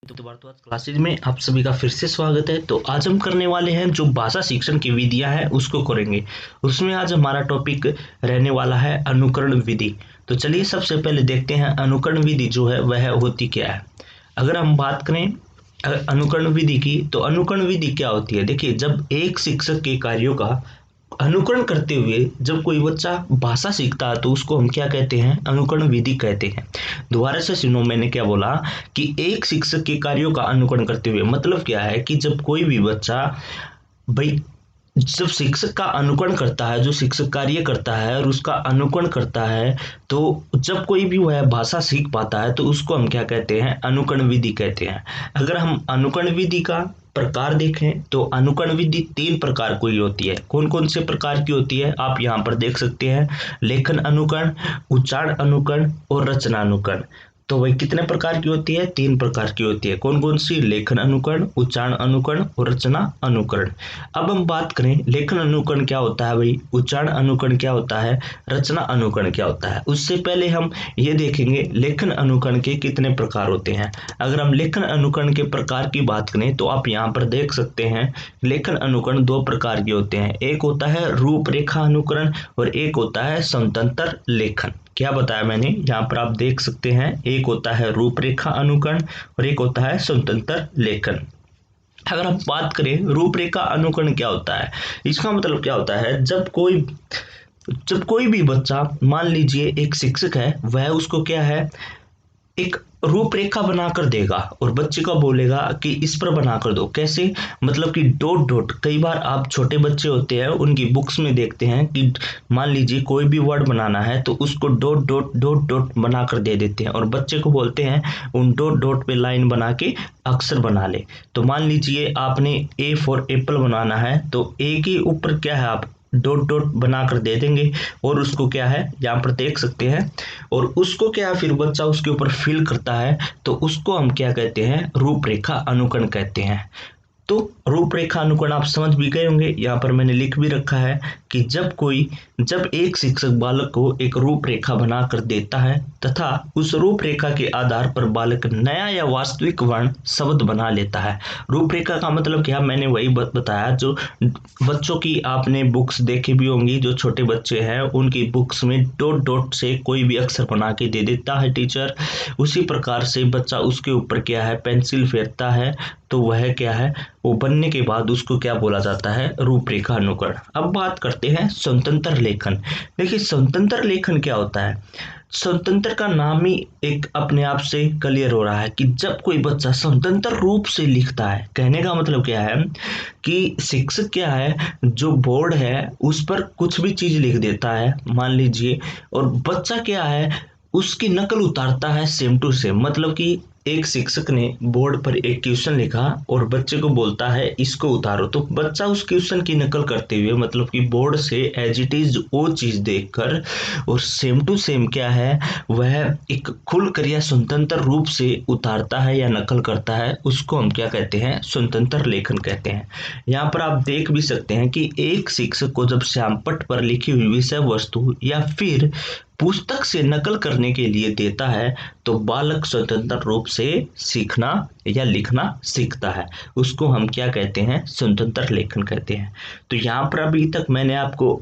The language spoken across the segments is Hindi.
तो भारद्वाज क्लासेज में आप सभी का फिर से स्वागत है। तो आज हम करने वाले हैं जो भाषा शिक्षण की विधियां हैं उसको करेंगे। उसमें आज हमारा टॉपिक रहने वाला है अनुकरण विधि। तो चलिए सबसे पहले देखते हैं अनुकरण विधि जो है वह होती क्या है। अगर हम बात करें अनुकरण विधि की, तो अनुकरण विधि क्या होती है। देखिए, जब एक शिक्षक के कार्यों का अनुकरण करते हुए जब कोई बच्चा भाषा सीखता है तो उसको हम क्या कहते हैं, अनुकरण विधि कहते हैं। दोबारा से सुनो, मैंने क्या बोला कि एक शिक्षक के कार्यों का अनुकरण करते हुए, मतलब क्या है कि जब कोई भी बच्चा भाई जब शिक्षक का अनुकरण करता है, जो शिक्षक कार्य करता है और उसका अनुकरण करता है, तो जब कोई भी वह भाषा सीख पाता है तो उसको हम क्या कहते हैं, अनुकरण विधि कहते हैं। अगर हम अनुकरण विधि का प्रकार देखें तो अनुकरण विधि 3 प्रकार की होती है। कौन कौन से प्रकार की होती है आप यहाँ पर देख सकते हैं, लेखन अनुकरण, उच्चारण अनुकरण और रचना अनुकरण। तो वही कितने प्रकार की होती है, 3 प्रकार की होती है। कौन कौन सी, लेखन अनुकरण, उच्चारण अनुकरण और रचना अनुकरण। अब हम बात करें लेखन अनुकरण क्या होता है भाई, उच्चारण अनुकरण क्या होता है, रचना अनुकरण क्या होता है। उससे पहले हम ये देखेंगे लेखन अनुकरण के कितने प्रकार होते हैं। अगर हम लेखन अनुकरण के प्रकार की बात करें तो आप यहाँ पर देख सकते हैं लेखन अनुकरण 2 प्रकार के होते हैं। एक होता है रूपरेखा अनुकरण और एक होता है स्वतंत्र लेखन। क्या बताया मैंने, यहाँ पर आप देख सकते हैं, एक होता है रूपरेखा अनुकरण और एक होता है स्वतंत्र लेखन। अगर हम बात करें रूपरेखा अनुकरण क्या होता है, इसका मतलब क्या होता है, जब कोई भी बच्चा, मान लीजिए एक शिक्षक है, वह उसको क्या है, एक रूपरेखा बनाकर देगा और बच्चे को बोलेगा कि इस पर बनाकर दो। कैसे, मतलब कि डॉट डॉट। कई बार आप छोटे बच्चे होते हैं उनकी बुक्स में देखते हैं कि मान लीजिए कोई भी वर्ड बनाना है तो उसको डॉट डॉट डॉट डॉट बनाकर दे देते हैं और बच्चे को बोलते हैं उन डॉट डॉट पे लाइन बना के अक्षर बना ले। तो मान लीजिए आपने ए फॉर एप्पल बनाना है तो ए के ऊपर क्या है, आप डॉट डॉट बनाकर दे देंगे और उसको क्या है, यहाँ पर देख सकते हैं, और उसको क्या है, फिर बच्चा उसके ऊपर फिल करता है तो उसको हम क्या कहते हैं, रूपरेखा अनुकरण कहते हैं। तो रूपरेखा अनुकरण आप समझ भी गए होंगे, यहाँ पर मैंने लिख भी रखा है कि जब एक शिक्षक बालक को एक रूपरेखा बनाकर देता है तथा उस रूपरेखा के आधार पर बालक नया या वास्तविक वर्ण शब्द बना लेता है। रूपरेखा का मतलब क्या, मैंने वही बताया जो बच्चों की आपने बुक्स देखी भी होंगी, जो छोटे बच्चे हैं उनकी बुक्स में डॉट डॉट से कोई भी अक्षर बना के दे देता है टीचर। उसी प्रकार से बच्चा उसके ऊपर क्या है, पेंसिल फेरता है तो वह क्या है, वो बनने के बाद उसको क्या बोला जाता है, रूपरेखा अनुकरण। अब बात करते हैं स्वतंत्र लेखन। देखिए स्वतंत्र लेखन क्या होता है, स्वतंत्र का नाम ही एक अपने आप से क्लियर हो रहा है कि जब कोई बच्चा स्वतंत्र रूप से लिखता है। कहने का मतलब क्या है कि शिक्षक क्या है, जो बोर्ड है उस पर कुछ भी चीज लिख देता है मान लीजिए, और बच्चा क्या है, उसकी नकल उतारता है सेम टू सेम। मतलब कि एक शिक्षक ने बोर्ड पर एक क्वेश्चन लिखा और बच्चे को बोलता है इसको उतारो, तो बच्चा उस क्वेश्चन की नकल करते हुए, मतलब कि बोर्ड से एज इट इज वो चीज देखकर और सेम टू सेम क्या है, वह एक खुलकर या स्वतंत्र रूप से उतारता है या नकल करता है, उसको हम क्या कहते हैं, स्वतंत्र लेखन कहते हैं। यहाँ पर आप देख भी सकते हैं कि एक शिक्षक को जब श्यामपट्ट पर लिखी हुई विषय वस्तु या फिर पुस्तक से नकल करने के लिए देता है तो बालक स्वतंत्र रूप से सीखना या लिखना सीखता है, उसको हम क्या कहते हैं, स्वतंत्र लेखन कहते हैं। तो यहाँ पर अभी तक मैंने आपको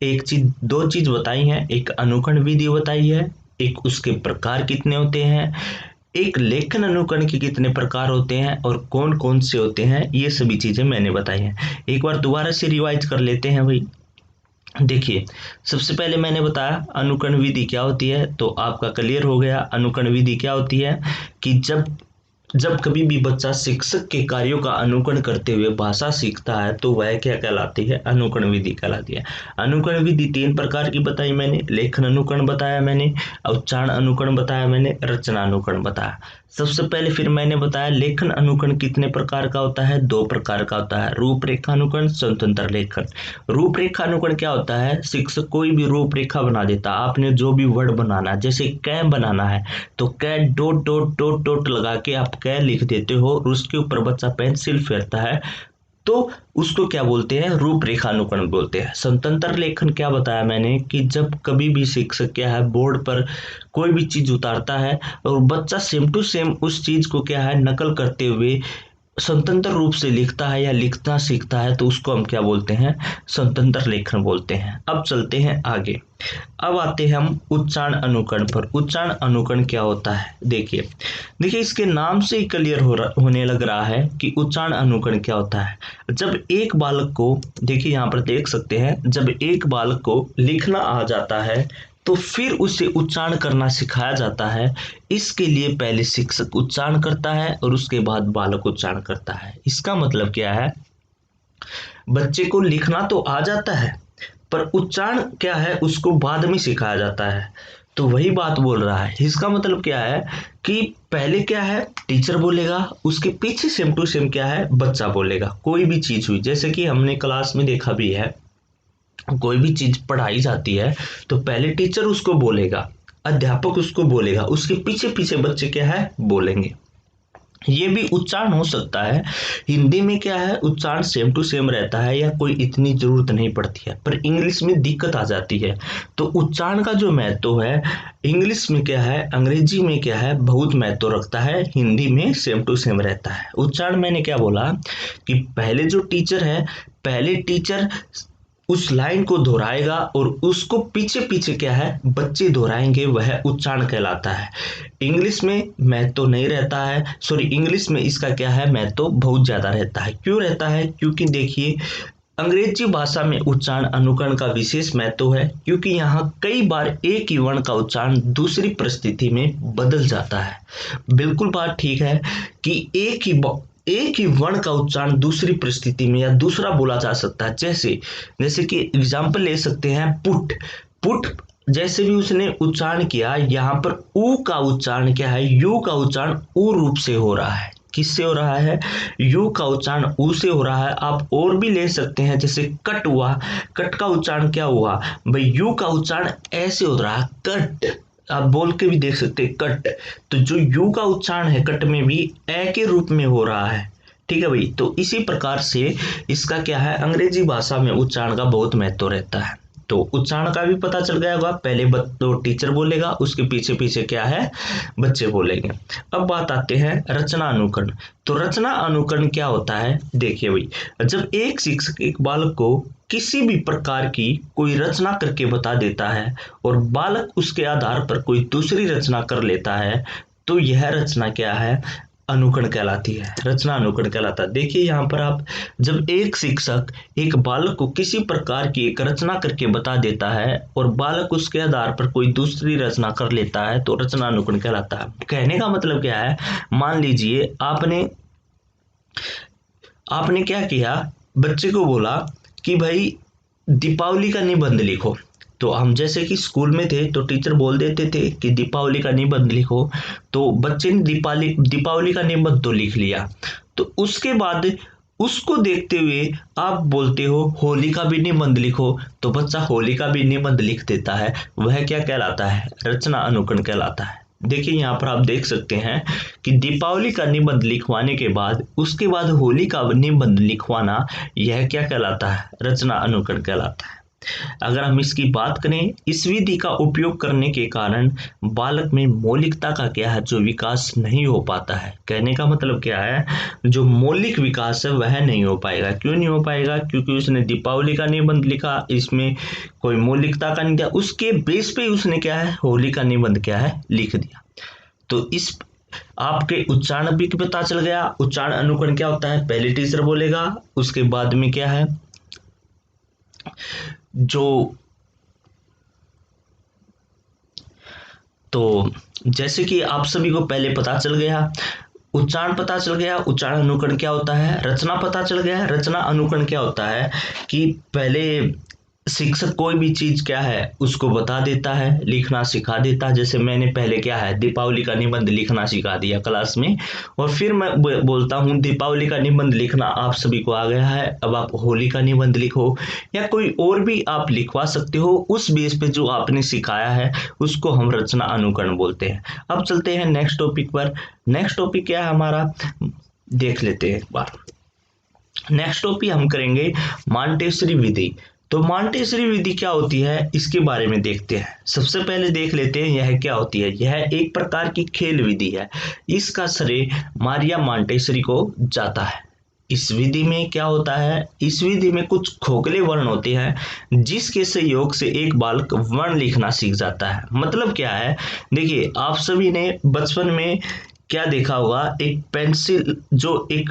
दो चीज बताई हैं, एक अनुकरण विधि बताई है, एक उसके प्रकार कितने होते हैं, एक लेखन अनुकरण के कितने प्रकार होते हैं और कौन कौन से होते हैं, ये सभी चीजें मैंने बताई हैं। एक बार दोबारा से रिवाइज कर लेते हैं भाई। देखिए, सबसे पहले मैंने बताया अनुकरण विधि क्या होती है, तो आपका क्लियर हो गया। अनुकरण विधि क्या होती है कि जब जब कभी भी बच्चा शिक्षक के कार्यों का अनुकरण करते हुए भाषा सीखता है तो वह क्या कहलाती है, अनुकरण विधि कहलाती है। अनुकरण विधि 3 प्रकार की बताई मैंने, लेखन अनुकरण बताया मैंने, उच्चारण अनुकरण बताया मैंने, रचना अनुकरण बताया। सबसे पहले फिर मैंने बताया लेखन अनुकरण कितने प्रकार का होता है, 2 प्रकार का होता है, रूपरेखा अनुकरण, स्वतंत्र लेखन। रूपरेखा अनुकरण क्या होता है, शिक्षक कोई भी रूपरेखा बना देता, आपने जो भी वर्ड बनाना है, जैसे कै बनाना है तो कै डॉट डॉट डॉट डॉट लगा के आप कै लिख देते हो और उसके ऊपर बच्चा पेंसिल फेरता है तो उसको क्या बोलते हैं, रूपरेखानुकरण बोलते हैं। स्वतंत्र लेखन क्या बताया मैंने कि जब कभी भी शिक्षक क्या है बोर्ड पर कोई भी चीज उतारता है और बच्चा सेम टू सेम उस चीज को क्या है नकल करते हुए स्वतंत्र रूप से लिखता है या लिखना सीखता है, तो उसको हम क्या बोलते हैं, स्वतंत्र लेखन बोलते हैं। अब चलते हैं आगे। अब आते हैं हम उच्चारण अनुकरण पर। उच्चारण अनुकरण क्या होता है, देखिए इसके नाम से ही क्लियर होने लग रहा है कि उच्चारण अनुकरण क्या होता है। जब एक बालक को, देखिए यहाँ पर देख सकते हैं, जब एक बालक को लिखना आ जाता है तो फिर उसे उच्चारण करना सिखाया जाता है। इसके लिए पहले शिक्षक उच्चारण करता है और उसके बाद बालक उच्चारण करता है। इसका मतलब क्या है, बच्चे को लिखना तो आ जाता है पर उच्चारण क्या है उसको बाद में सिखाया जाता है। तो वही बात बोल रहा है। इसका मतलब क्या है कि पहले क्या है टीचर बोलेगा, उसके पीछे सेम टू सेम क्या है बच्चा बोलेगा। कोई भी चीज हुई, जैसे कि हमने क्लास में देखा भी है, कोई भी चीज पढ़ाई जाती है तो पहले टीचर उसको बोलेगा, अध्यापक उसको बोलेगा, उसके पीछे पीछे बच्चे क्या है बोलेंगे। ये भी उच्चारण हो सकता है। हिंदी में क्या है उच्चारण सेम टू सेम रहता है या कोई इतनी जरूरत नहीं पड़ती है, पर इंग्लिश में दिक्कत आ जाती है। तो उच्चारण का जो महत्व है इंग्लिश में क्या है, अंग्रेजी में क्या है बहुत महत्व रखता है, हिंदी में सेम टू सेम रहता है। उच्चारण मैंने क्या बोला कि पहले जो टीचर है, पहले टीचर उस लाइन को दोहराएगा और उसको पीछे पीछे क्या है बच्चे दोहराएंगे, वह उच्चारण कहलाता है। इंग्लिश में महत्व नहीं रहता है, सॉरी इंग्लिश में इसका क्या है महत्व बहुत ज्यादा रहता है। क्यों रहता है, क्योंकि देखिए अंग्रेजी भाषा में उच्चारण अनुकरण का विशेष महत्व है, क्योंकि यहाँ कई बार एक ही वर्ण का उच्चारण दूसरी परिस्थिति में बदल जाता है। बिल्कुल बात ठीक है कि एक ही वर्ण का उच्चारण दूसरी परिस्थिति में या दूसरा बोला जा सकता है। जैसे कि एग्जाम्पल ले सकते हैं पुट। पुट जैसे भी उसने उच्चारण किया, यहाँ पर ऊ का उच्चारण क्या है, यू का उच्चारण ऊ रूप से हो रहा है। किससे हो रहा है, यू का उच्चारण ऊ से हो रहा है। आप और भी ले सकते हैं, जैसे कट हुआ, कट का उच्चारण क्या हुआ भाई, यू का उच्चारण ऐसे हो रहा है कट। आप बोल के भी देख सकते हैं कट। तो जो यू का उच्चारण है कट में भी ए के रूप में हो रहा है। ठीक है भाई, तो इसी प्रकार से इसका क्या है अंग्रेजी भाषा में उच्चारण का बहुत महत्व रहता है। तो उच्चारण का भी पता चल गया होगा, पहले तो टीचर बोलेगा, उसके पीछे पीछे क्या है बच्चे बोलेंगे। अब बात आते हैं रचना अनुकरण। तो रचना अनुकरण क्या होता है, देखिए भाई जब एक शिक्षक एक बालक को किसी भी प्रकार की कोई रचना करके बता देता है और बालक उसके आधार पर कोई दूसरी रचना कर लेता है, तो यह रचना क्या है अनुकरण कहलाती है, रचना अनुकरण कहलाता है। देखिए यहाँ पर आप, जब एक शिक्षक एक बालक को किसी प्रकार की एक रचना करके बता देता है और बालक उसके आधार पर कोई दूसरी रचना कर लेता है, तो रचना अनुकरण कहलाता है। कहने का मतलब क्या है, मान लीजिए आपने क्या किया, बच्चे को बोला कि भाई दीपावली का निबंध लिखो। तो हम जैसे कि स्कूल में थे तो टीचर बोल देते थे कि दीपावली का निबंध लिखो, तो बच्चे ने दीपावली का निबंध तो लिख लिया। तो उसके बाद उसको देखते हुए आप बोलते हो होली का भी निबंध लिखो, तो बच्चा होली का भी निबंध लिख देता है। वह क्या कहलाता है, रचना अनुकरण कहलाता है। देखिए यहाँ पर आप देख सकते हैं कि दीपावली का निबंध लिखवाने के बाद उसके बाद होली का निबंध लिखवाना, यह क्या कहलाता है, रचना अनुकरण कहलाता है। अगर हम इसकी बात करें, इस विधि का उपयोग करने के कारण बालक में मौलिकता का क्या है जो विकास नहीं हो पाता है। कहने का मतलब क्या है, जो मौलिक विकास है वह नहीं हो पाएगा। क्यों नहीं हो पाएगा, क्योंकि उसने दीपावली का निबंध लिखा, इसमें कोई मौलिकता का नहीं दिया, उसके बेस पे उसने क्या है होली का निबंध क्या है लिख दिया। तो इस आपके उच्चारण भी पता चल गया। उच्चारण अनुकरण क्या होता है, पहले टीचर बोलेगा, उसके बाद में क्या है जो, तो जैसे कि आप सभी को पहले पता चल गया, उच्चारण पता चल गया, उच्चारण अनुकरण क्या होता है, रचना पता चल गया, रचना अनुकरण क्या होता है कि पहले शिक्षक कोई भी चीज क्या है उसको बता देता है, लिखना सिखा देता है। जैसे मैंने पहले क्या है दीपावली का निबंध लिखना सिखा दिया क्लास में, और फिर मैं बोलता हूँ दीपावली का निबंध लिखना आप सभी को आ गया है, अब आप होली का निबंध लिखो, या कोई और भी आप लिखवा सकते हो उस बेस पे जो आपने सिखाया है, उसको हम रचना अनुकरण बोलते हैं। अब चलते हैं नेक्स्ट टॉपिक पर। नेक्स्ट टॉपिक क्या है हमारा, देख लेते हैं एक बार। नेक्स्ट टॉपिक हम करेंगे मॉन्टेसरी विधि। तो मॉन्टेसरी विधि क्या होती है इसके बारे में देखते हैं। सबसे पहले देख लेते हैं यह क्या होती है। यह एक प्रकार की खेल विधि है। इसका श्रेय मारिया मॉन्टेसरी को जाता है। इस विधि में क्या होता है, इस विधि में कुछ खोखले वर्ण होते हैं जिसके सहयोग से एक बालक वर्ण लिखना सीख जाता है। मतलब क्या है, देखिए आप सभी ने बचपन में क्या देखा होगा, एक पेंसिल जो एक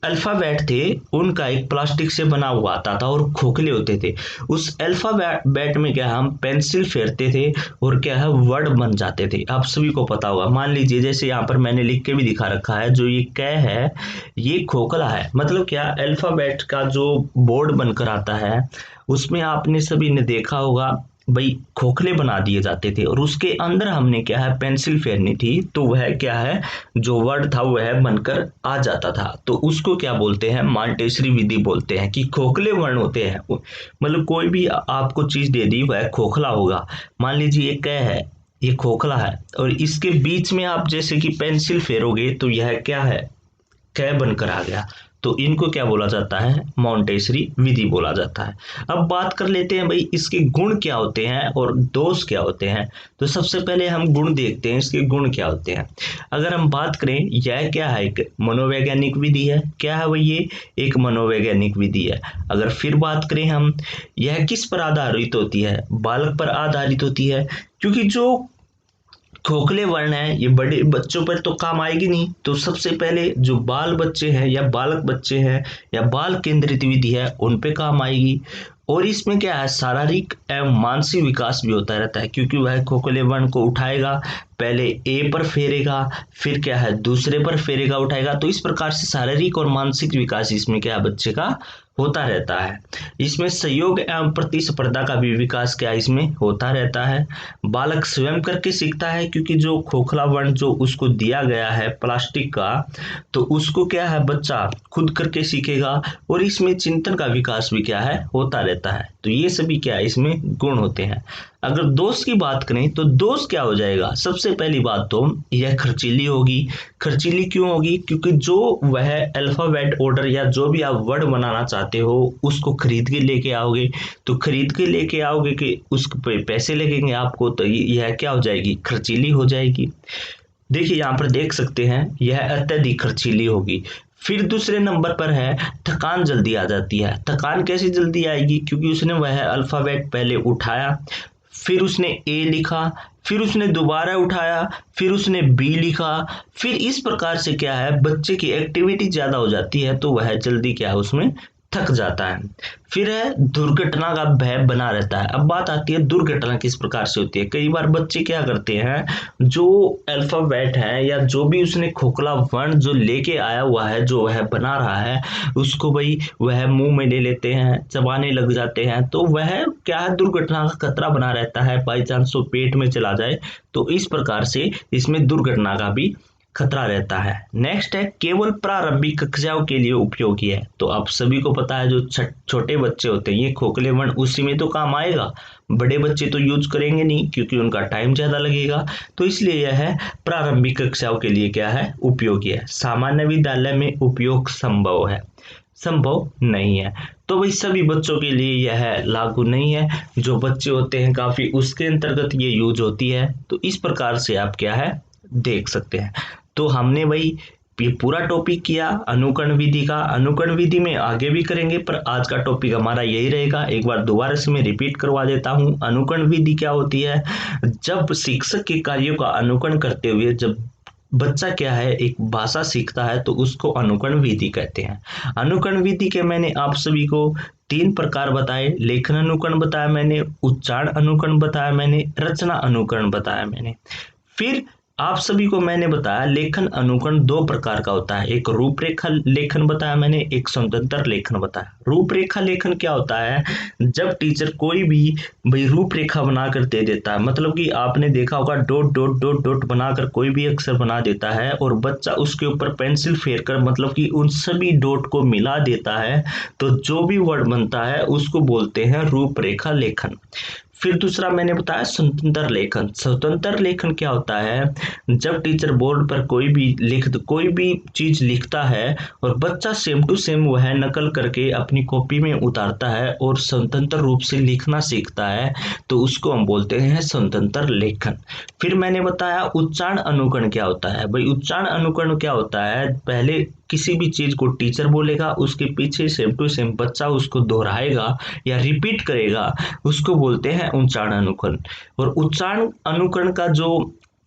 अल्फाबेट थे उनका एक प्लास्टिक से बना हुआ आता था और खोखले होते थे। उस अल्फाबेट में क्या हम पेंसिल फेरते थे और क्या है वर्ड बन जाते थे। आप सभी को पता होगा। मान लीजिए जैसे यहाँ पर मैंने लिख के भी दिखा रखा है, जो ये क है ये खोखला है। मतलब क्या, अल्फाबेट का जो बोर्ड बनकर आता है उसमें आपने सभी ने देखा होगा भाई खोखले बना दिए जाते थे और उसके अंदर हमने क्या है पेंसिल फेरनी थी, तो वह क्या है जो वर्ड था वह बनकर आ जाता था। तो उसको क्या बोलते हैं, मॉन्टेसरी विधि बोलते हैं कि खोखले वर्ण होते हैं। मतलब कोई भी आपको चीज दे दी वह खोखला होगा। मान लीजिए ये क है, ये खोखला है और इसके बीच में आप जैसे कि पेंसिल फेरोगे तो यह क्या है, क बनकर आ गया। तो इनको क्या बोला जाता है, मॉन्टेसरी विधि बोला जाता है। अब बात कर लेते हैं भाई इसके गुण क्या होते हैं और दोष क्या होते हैं। तो सबसे पहले हम गुण देखते हैं, इसके गुण क्या होते हैं। अगर हम बात करें यह क्या है, एक मनोवैज्ञानिक विधि है। क्या है भाई, ये एक मनोवैज्ञानिक विधि है। अगर फिर बात करें हम, यह किस पर आधारित होती है, बालक पर आधारित होती है। क्योंकि जो खोखले वर्ण है ये बड़े बच्चों पर तो काम आएगी नहीं। तो सबसे पहले जो बाल बच्चे हैं या बालक बच्चे हैं या बाल केंद्रित विधि है उन पे काम आएगी। और इसमें क्या है, शारीरिक एवं मानसिक विकास भी होता रहता है। क्योंकि वह खोखले वर्ण को उठाएगा, पहले ए पर फेरेगा, फिर क्या है दूसरे पर फेरेगा उठाएगा। तो इस प्रकार से शारीरिक और मानसिक विकास इसमें क्या है बच्चे का होता रहता है। इसमें सहयोग एवं प्रतिस्पर्धा का भी विकास क्या इसमें होता रहता है। बालक स्वयं करके सीखता है, क्योंकि जो खोखला वर्ण जो उसको दिया गया है प्लास्टिक का, तो उसको क्या है बच्चा खुद करके सीखेगा। और इसमें चिंतन का विकास भी क्या है होता रहता है। तो ये सभी क्या है इसमें गुण होते हैं। अगर दोष की बात करें तो दोष क्या हो जाएगा, सबसे पहली बात तो यह खर्चीली होगी। खर्चीली क्यों होगी, क्योंकि जो वह अल्फाबेट ऑर्डर या जो भी आप वर्ड बनाना चाहते हो उसको खरीद के लेके आओगे। तो खरीद के लेके आओगे कि उस पे पैसे लगेंगे आपको, तो यह क्या हो जाएगी, खर्चीली हो जाएगी। देखिए यहाँ पर देख सकते हैं यह अत्यधिक खर्चीली होगी। फिर दूसरे नंबर पर है थकान जल्दी आ जाती है। थकान कैसे जल्दी आएगी, क्योंकि उसने वह अल्फाबेट पहले उठाया, फिर उसने ए लिखा, फिर उसने दोबारा उठाया, फिर उसने बी लिखा। फिर इस प्रकार से क्या है बच्चे की एक्टिविटी ज्यादा हो जाती है, तो वह जल्दी क्या है उसमें थक जाता है। फिर है दुर्घटना का भय बना रहता है। अब बात आती है दुर्घटना किस प्रकार से होती है। कई बार बच्चे क्या करते हैं, जो अल्फाबेट है या जो भी उसने खोखला वर्ण जो लेके आया हुआ है जो वह बना रहा है उसको भाई वह मुंह में ले लेते हैं, चबाने लग जाते हैं। तो वह क्या है दुर्घटना का खतरा बना रहता है, बाई चांस वो पेट में चला जाए तो इस प्रकार से इसमें दुर्घटना का भी खतरा रहता है। नेक्स्ट है केवल प्रारंभिक कक्षाओं के लिए उपयोगी है। तो आप सभी को पता है जो छोटे बच्चे होते हैं ये खोखले वर्ण उसी में तो काम आएगा, बड़े बच्चे तो यूज करेंगे नहीं क्योंकि उनका टाइम ज्यादा लगेगा। तो इसलिए यह है प्रारंभिक कक्षाओं के लिए क्या है उपयोगी है। सामान्य विद्यालय में उपयोग संभव है, संभव नहीं है। तो भाई सभी बच्चों के लिए यह लागू नहीं है। जो बच्चे होते हैं काफी उसके अंतर्गत ये यूज होती है। तो इस प्रकार से आप क्या है देख सकते हैं। तो हमने भाई ये पूरा टॉपिक किया अनुकरण विधि का। अनुकरण विधि में आगे भी करेंगे, पर आज का टॉपिक हमारा यही रहेगा। एक बार दोबारा से मैं रिपीट करवा देता हूँ। अनुकरण विधि क्या होती है, जब शिक्षक के कार्यों का अनुकरण करते हुए जब बच्चा क्या है एक भाषा सीखता है तो उसको अनुकरण विधि कहते हैं। अनुकरण विधि के मैंने आप सभी को 3 प्रकार बताए। लेखन अनुकरण बताया मैंने, उच्चारण अनुकरण बताया मैंने, रचना अनुकरण बताया मैंने। फिर आप सभी को मैंने बताया लेखन अनुकरण 2 प्रकार का होता है। एक रूपरेखा लेखन बताया मैंने, एक स्वतंत्र लेखन बताया। रूपरेखा लेखन क्या होता है, जब टीचर कोई भी भाई रूपरेखा बनाकर दे देता है। मतलब कि आपने देखा होगा डॉट डॉट डॉट डॉट बनाकर कोई भी अक्षर बना देता है और बच्चा उसके ऊपर पेंसिल फेर कर मतलब कि उन सभी डॉट को मिला देता है, तो जो भी वर्ड बनता है उसको बोलते हैं रूपरेखा लेखन। फिर दूसरा मैंने बताया स्वतंत्र लेखन। स्वतंत्र लेखन क्या होता है, जब टीचर बोर्ड पर कोई भी चीज लिखता है और बच्चा सेम टू सेम वह नकल करके अपनी कॉपी में उतारता है और स्वतंत्र रूप से लिखना सीखता है, तो उसको हम बोलते हैं स्वतंत्र लेखन। फिर मैंने बताया उच्चारण अनुकरण क्या होता है। भाई उच्चारण अनुकरण क्या होता है, पहले किसी भी चीज को टीचर बोलेगा, उसके पीछे सेम टू सेम बच्चा उसको दोहराएगा या रिपीट करेगा, उसको बोलते हैं उच्चारण अनुकरण। और उच्चारण अनुकरण का जो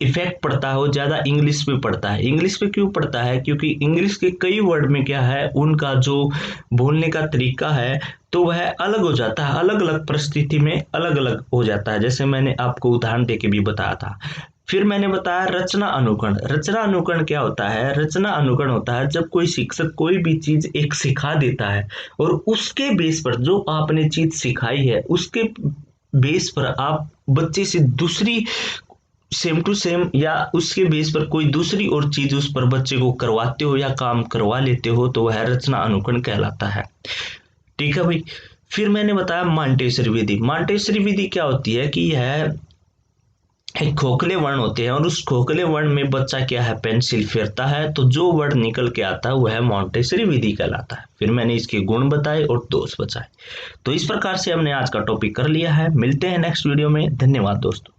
इफेक्ट पड़ता है वो ज्यादा इंग्लिश पे पड़ता है। इंग्लिश पे क्यों पड़ता है, क्योंकि इंग्लिश के कई वर्ड में क्या है, उनका जो बोलने का तरीका है तो वह अलग हो जाता है, अलग अलग परिस्थिति में अलग अलग हो जाता है, जैसे मैंने आपको उदाहरण देके भी बताया था। फिर मैंने बताया रचना अनुकरण। रचना अनुकरण क्या होता है, रचना अनुकरण होता है जब कोई शिक्षक कोई भी चीज एक सिखा देता है और उसके बेस पर जो आपने चीज सिखाई है उसके बेस पर आप बच्चे से दूसरी सेम टू सेम या उसके बेस पर कोई दूसरी और चीज उस पर बच्चे को करवाते हो या काम करवा लेते हो, तो वह रचना अनुकरण कहलाता है। ठीक है भाई। फिर मैंने बताया मॉन्टेसरी विधि। मॉन्टेसरी विधि क्या होती है कि यह एक खोखले वर्ण होते हैं और उस खोखले वर्ण में बच्चा क्या है, पेंसिल फेरता है, तो जो वर्ण निकल के आता है वह मॉन्टेसरी विधि कहलाता है। फिर मैंने इसके गुण बताए और दोष बताए। तो इस प्रकार से हमने आज का टॉपिक कर लिया है। मिलते हैं नेक्स्ट वीडियो में। धन्यवाद दोस्तों।